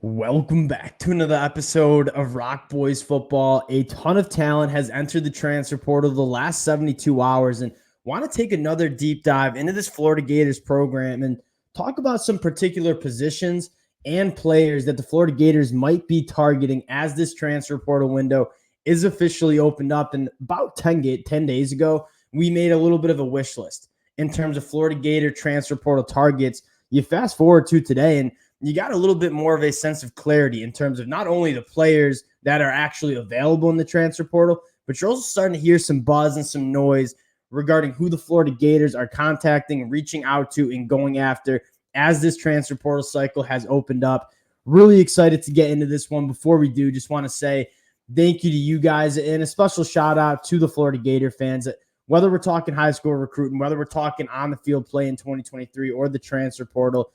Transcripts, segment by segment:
Welcome back to another episode of Rock Boys Football. A ton of talent has entered the transfer portal the last 72 hours, and want to take another deep dive into this Florida Gators program and talk about some particular positions and players that the Florida Gators might be targeting as this transfer portal window is officially opened up. And about 10 days ago, we made a little bit of a wish list in terms of Florida Gator transfer portal targets. You fast forward to today, and you got a little bit more of a sense of clarity in terms of not only the players that are actually available in the transfer portal, but you're also starting to hear some buzz and some noise regarding who the Florida Gators are contacting, reaching out to, and going after as this transfer portal cycle has opened up. Really excited to get into this one. Before we do, just want to say thank you to you guys and a special shout out to the Florida Gator fans. Whether we're talking high school recruiting, whether we're talking on the field play in 2023 or the transfer portal,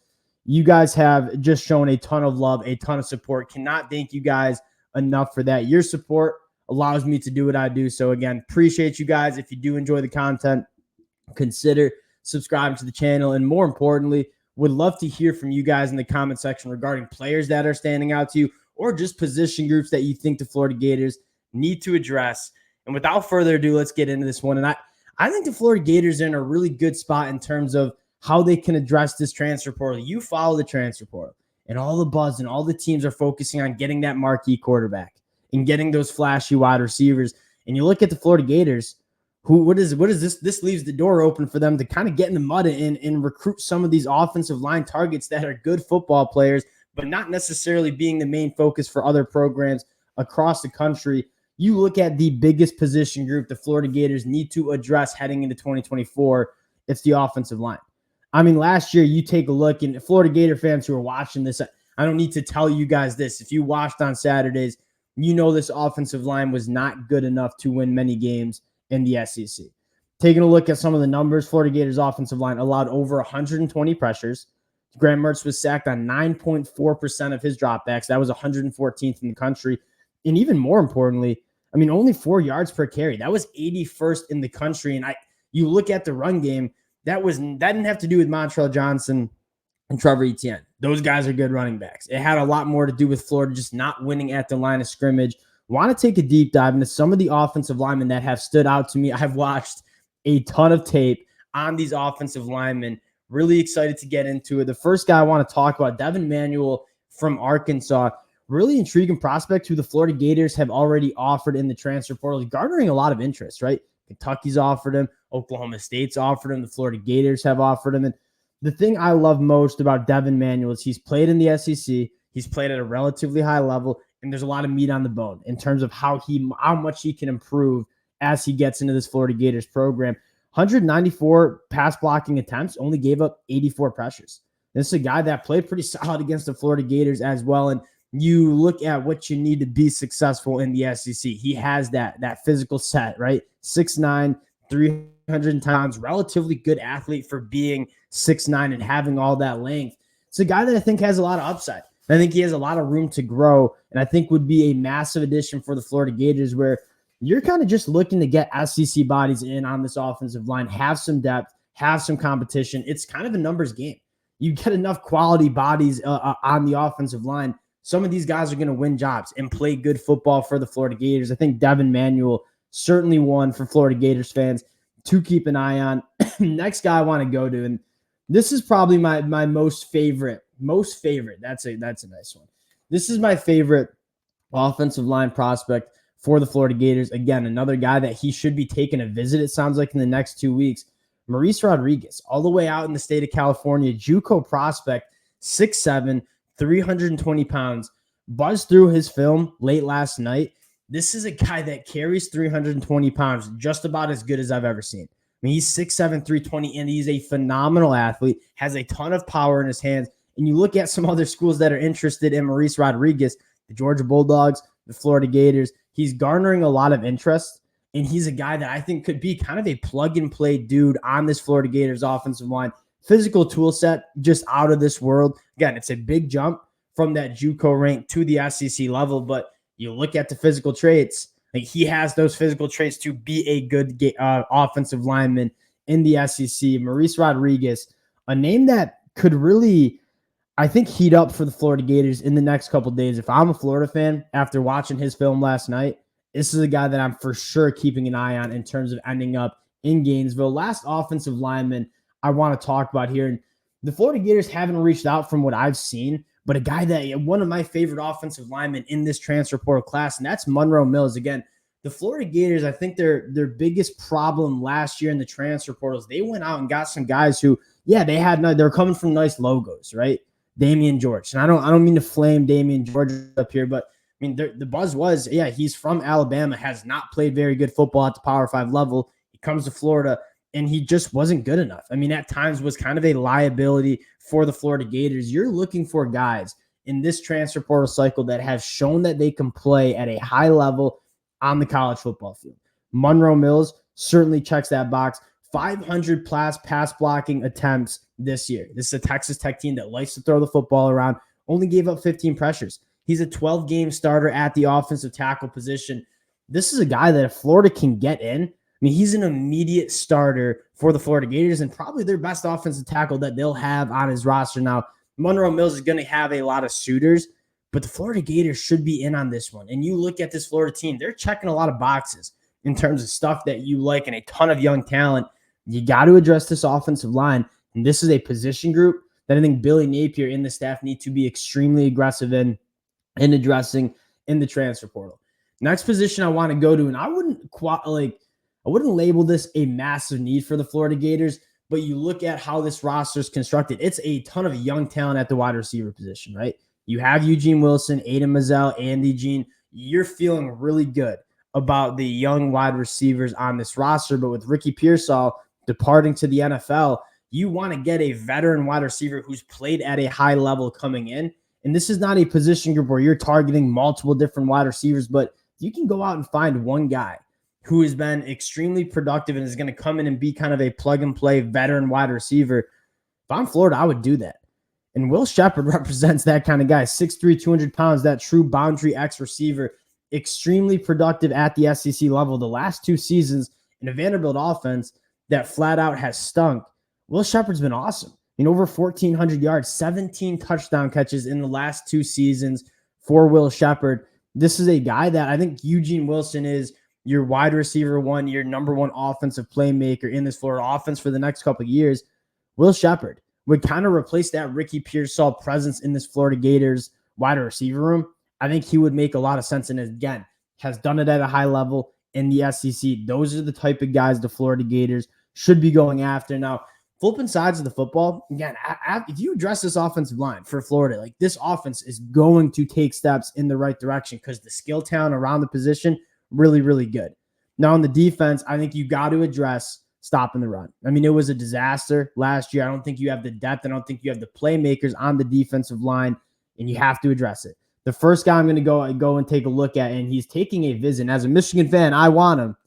you guys have just shown a ton of love, a ton of support. Cannot thank you guys enough for that. Your support allows me to do what I do. So again, appreciate you guys. If you do enjoy the content, consider subscribing to the channel. And more importantly, would love to hear from you guys in the comment section regarding players that are standing out to you or just position groups that you think the Florida Gators need to address. And without further ado, let's get into this one. And I think the Florida Gators are in a really good spot in terms of how they can address this transfer portal. You follow the transfer portal, and all the buzz and all the teams are focusing on getting that marquee quarterback and getting those flashy wide receivers. And you look at the Florida Gators, what is this? This leaves the door open for them to kind of get in the mud and recruit some of these offensive line targets that are good football players, but not necessarily being the main focus for other programs across the country. You look at the biggest position group the Florida Gators need to address heading into 2024, it's the offensive line. I mean, last year, you take a look, and Florida Gator fans who are watching this, I don't need to tell you guys this. If you watched on Saturdays, you know this offensive line was not good enough to win many games in the SEC. Taking a look at some of the numbers, Florida Gators offensive line allowed over 120 pressures. Graham Mertz was sacked on 9.4% of his dropbacks. That was 114th in the country. And even more importantly, I mean, only 4 yards per carry. That was 81st in the country. And you look at the run game, that didn't have to do with Montrell Johnson and Trevor Etienne. Those guys are good running backs. It had a lot more to do with Florida just not winning at the line of scrimmage. Want to take a deep dive into some of the offensive linemen that have stood out to me. I've watched a ton of tape on these offensive linemen. Really excited to get into it. The first guy I want to talk about, Devin Manuel from Arkansas. Really intriguing prospect who the Florida Gators have already offered in the transfer portal, garnering a lot of interest, right? Kentucky's offered him. Oklahoma State's offered him. The Florida Gators have offered him. And the thing I love most about Devin Manuel is he's played in the SEC. He's played at a relatively high level, and there's a lot of meat on the bone in terms of how much he can improve as he gets into this Florida Gators program. 194 pass blocking attempts, only gave up 84 pressures. This is a guy that played pretty solid against the Florida Gators as well. And you look at what you need to be successful in the SEC. He has that physical set, right? 6'9", 300 pounds, relatively good athlete for being 6'9" and having all that length. It's a guy that I think has a lot of upside. I think he has a lot of room to grow, and I think would be a massive addition for the Florida Gators, where you're kind of just looking to get SEC bodies in on this offensive line, have some depth, have some competition. It's kind of a numbers game. You get enough quality bodies on the offensive line, some of these guys are going to win jobs and play good football for the Florida Gators. I think Devin Manuel certainly one for Florida Gators fans to keep an eye on. Next guy I want to go to, and this is probably my most favorite. That's a nice one. This is my favorite offensive line prospect for the Florida Gators. Again, another guy that he should be taking a visit, it sounds like, in the next 2 weeks. Maurice Rodriguez, all the way out in the state of California, JUCO prospect, 6'7", 320 pounds, buzzed through his film late last night. This is a guy that carries 320 pounds just about as good as I've ever seen. I mean, he's 6'7", 320, and he's a phenomenal athlete, has a ton of power in his hands. And you look at some other schools that are interested in Maurice Rodriguez, the Georgia Bulldogs, the Florida Gators. He's garnering a lot of interest, and he's a guy that I think could be kind of a plug-and-play dude on this Florida Gators offensive line. Physical tool set just out of this world. Again, it's a big jump from that JUCO rank to the SEC level, but you look at the physical traits, like he has those physical traits to be a good offensive lineman in the SEC. Maurice Rodriguez, a name that could really, I think heat up for the Florida Gators in the next couple of days. If I'm a Florida fan, after watching his film last night, this is a guy that I'm for sure keeping an eye on in terms of ending up in Gainesville. Last offensive lineman I want to talk about here. And the Florida Gators haven't reached out from what I've seen, but a guy that one of my favorite offensive linemen in this transfer portal class, and that's Monroe Mills. Again, the Florida Gators, I think their biggest problem last year in the transfer portals, they went out and got some guys who, yeah, they're coming from nice logos, right? Damian George. And I don't mean to flame Damian George up here, but I mean, the buzz was, yeah, he's from Alabama, has not played very good football at the Power 5 level. He comes to Florida, and he just wasn't good enough. I mean, at times was kind of a liability for the Florida Gators. You're looking for guys in this transfer portal cycle that have shown that they can play at a high level on the college football field. Monroe Mills certainly checks that box. 500 plus pass blocking attempts this year. This is a Texas Tech team that likes to throw the football around, only gave up 15 pressures. He's a 12-game starter at the offensive tackle position. This is a guy that if Florida can get in, I mean, he's an immediate starter for the Florida Gators and probably their best offensive tackle that they'll have on his roster. Now, Monroe Mills is going to have a lot of suitors, but the Florida Gators should be in on this one. And you look at this Florida team, they're checking a lot of boxes in terms of stuff that you like and a ton of young talent. You got to address this offensive line, and this is a position group that I think Billy Napier and the staff need to be extremely aggressive in addressing in the transfer portal. Next position I want to go to, and I wouldn't label this a massive need for the Florida Gators, but you look at how this roster is constructed. It's a ton of young talent at the wide receiver position, right? You have Eugene Wilson, Aiden Mazzell, Andy Jean. You're feeling really good about the young wide receivers on this roster, but with Ricky Pearsall departing to the NFL, you want to get a veteran wide receiver who's played at a high level coming in. And this is not a position group where you're targeting multiple different wide receivers, but you can go out and find one guy who has been extremely productive and is going to come in and be kind of a plug-and-play veteran wide receiver. If I'm Florida, I would do that. And Will Shepard represents that kind of guy, 6'3", 200 pounds, that true boundary X receiver, extremely productive at the SEC level. The last 2 seasons in a Vanderbilt offense that flat out has stunk, Will Shepard's been awesome. I mean, over 1,400 yards, 17 touchdown catches in the last 2 seasons for Will Shepard. This is a guy that I think Eugene Wilson is your wide receiver one, your number one offensive playmaker in this Florida offense for the next couple of years. Will Shepard would kind of replace that Ricky Pearsall presence in this Florida Gators wide receiver room. I think he would make a lot of sense, and again, has done it at a high level in the SEC. Those are the type of guys the Florida Gators should be going after. Now, flipping sides of the football, again, if you address this offensive line for Florida, like this offense is going to take steps in the right direction because the skill talent around the position, really, really good. Now, on the defense, I think you got to address stopping the run. I mean, it was a disaster last year. I don't think you have the depth. I don't think you have the playmakers on the defensive line, and you have to address it. The first guy I'm going to go and take a look at, and he's taking a visit. And as a Michigan fan, I want him,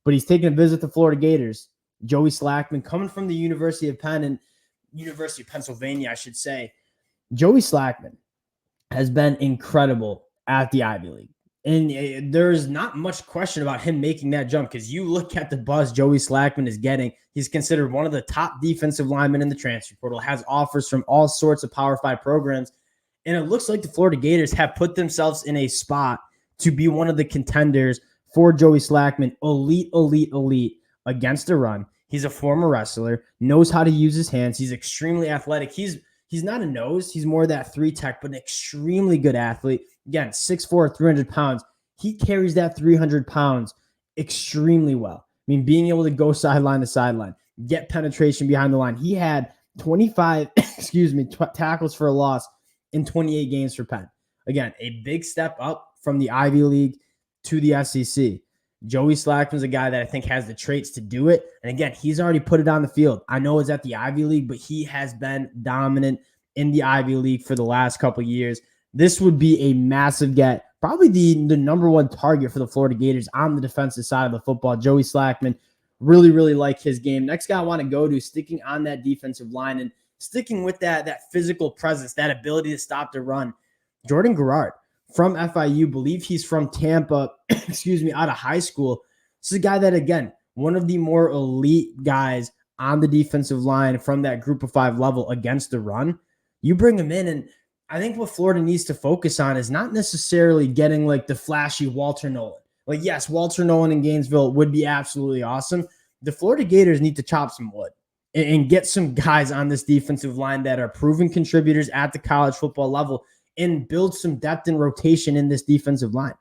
but he's taking a visit to Florida Gators. Joey Slackman, coming from the University of Pennsylvania, I should say. Joey Slackman has been incredible at the Ivy League. And there's not much question about him making that jump because you look at the buzz Joey Slackman is getting. He's considered one of the top defensive linemen in the transfer portal, has offers from all sorts of Power 5 programs. And it looks like the Florida Gators have put themselves in a spot to be one of the contenders for Joey Slackman. Elite against the run. He's a former wrestler, knows how to use his hands. He's extremely athletic. He's not a nose. He's more that 3 tech, but an extremely good athlete. Again, 6'4", 300 pounds. He carries that 300 pounds extremely well. I mean, being able to go sideline to sideline, get penetration behind the line. He had 25, tackles for a loss in 28 games for Penn. Again, a big step up from the Ivy League to the SEC. Joey Slackman's a guy that I think has the traits to do it. And again, he's already put it on the field. I know it's at the Ivy League, but he has been dominant in the Ivy League for the last couple of years. This would be a massive get. Probably the number one target for the Florida Gators on the defensive side of the football. Joey Slackman, really, really like his game. Next guy I want to go to, sticking on that defensive line and sticking with that physical presence, that ability to stop the run. Jordan Gard from FIU, believe he's from Tampa, out of high school. This is a guy that, again, one of the more elite guys on the defensive line from that group of 5 level against the run. You bring him in, and I think what Florida needs to focus on is not necessarily getting like the flashy Walter Nolan. Like, yes, Walter Nolan in Gainesville would be absolutely awesome. The Florida Gators need to chop some wood and get some guys on this defensive line that are proven contributors at the college football level and build some depth and rotation in this defensive line.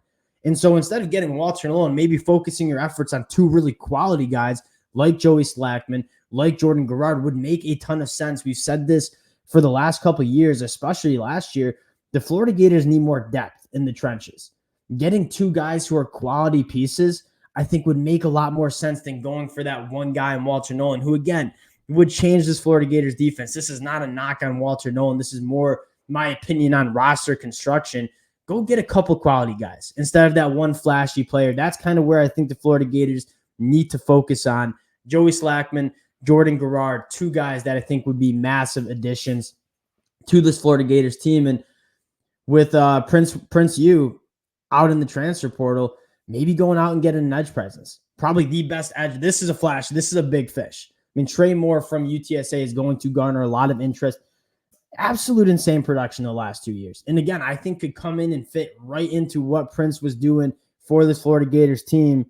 And so instead of getting Walter Nolan, maybe focusing your efforts on two really quality guys like Joey Slackman, like Jordan Gard would make a ton of sense. We've said this for the last couple of years, especially last year. The Florida Gators need more depth in the trenches. Getting two guys who are quality pieces, I think, would make a lot more sense than going for that one guy in Walter Nolan, who, again, would change this Florida Gators defense. This is not a knock on Walter Nolan. This is more my opinion on roster construction. Go get a couple quality guys instead of that one flashy player. That's kind of where I think the Florida Gators need to focus on. Joey Slackman, Jordan Gard, two guys that I think would be massive additions to this Florida Gators team. And with Prince Yu out in the transfer portal, maybe going out and getting an edge presence. Probably the best edge. This is a flash. This is a big fish. I mean, Trey Moore from UTSA is going to garner a lot of interest. Absolute insane production the last 2 years. And again, I think could come in and fit right into what Prince was doing for this Florida Gators team.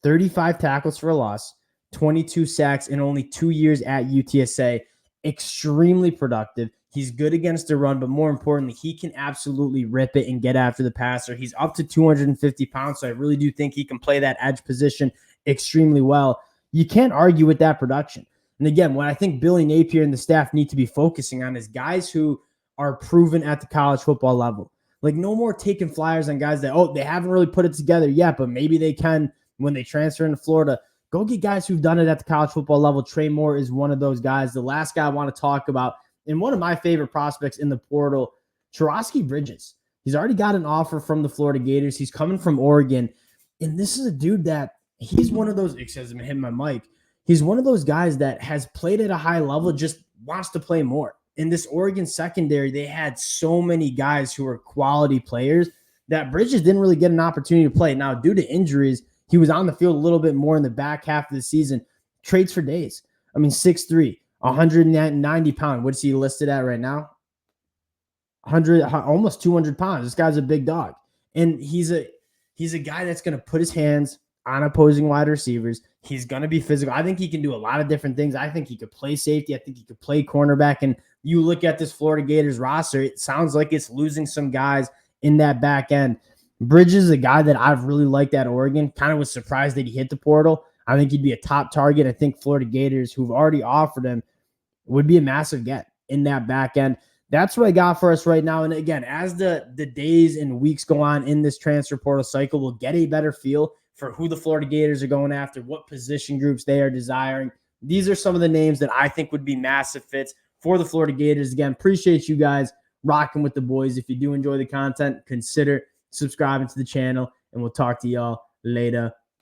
35 tackles for a loss, 22 sacks in only 2 years at UTSA. Extremely productive. He's good against the run, but more importantly, he can absolutely rip it and get after the passer. He's up to 250 pounds, so I really do think he can play that edge position extremely well. You can't argue with that production. And again, what I think Billy Napier and the staff need to be focusing on is guys who are proven at the college football level. Like, no more taking flyers on guys that, they haven't really put it together yet, but maybe they can when they transfer into Florida. Go get guys who've done it at the college football level. Trey Moore is one of those guys. The last guy I want to talk about, and one of my favorite prospects in the portal, Charosky Bridges. He's already got an offer from the Florida Gators. He's coming from Oregon. And this is a dude that he's one of those, it says I'm hitting my mic. He's one of those guys that has played at a high level, just wants to play more. In this Oregon secondary, they had so many guys who were quality players that Bridges didn't really get an opportunity to play. Now, due to injuries, he was on the field a little bit more in the back half of the season. Trades for days. I mean, 6'3", 190 pounds. What's he listed at right now? 100, almost 200 pounds. This guy's a big dog. And he's a guy that's going to put his hands on opposing wide receivers. He's going to be physical. I think he can do a lot of different things. I think he could play safety. I think he could play cornerback. And you look at this Florida Gators roster, it sounds like it's losing some guys in that back end. Bridges is a guy that I've really liked at Oregon. Kind of was surprised that he hit the portal. I think he'd be a top target. I think Florida Gators, who've already offered him, would be a massive get in that back end. That's what I got for us right now. And again, as the days and weeks go on in this transfer portal cycle, we'll get a better feel for who the Florida Gators are going after, what position groups they are desiring. These are some of the names that I think would be massive fits for the Florida Gators. Again, appreciate you guys rocking with the boys. If you do enjoy the content, consider subscribing to the channel, and we'll talk to y'all later.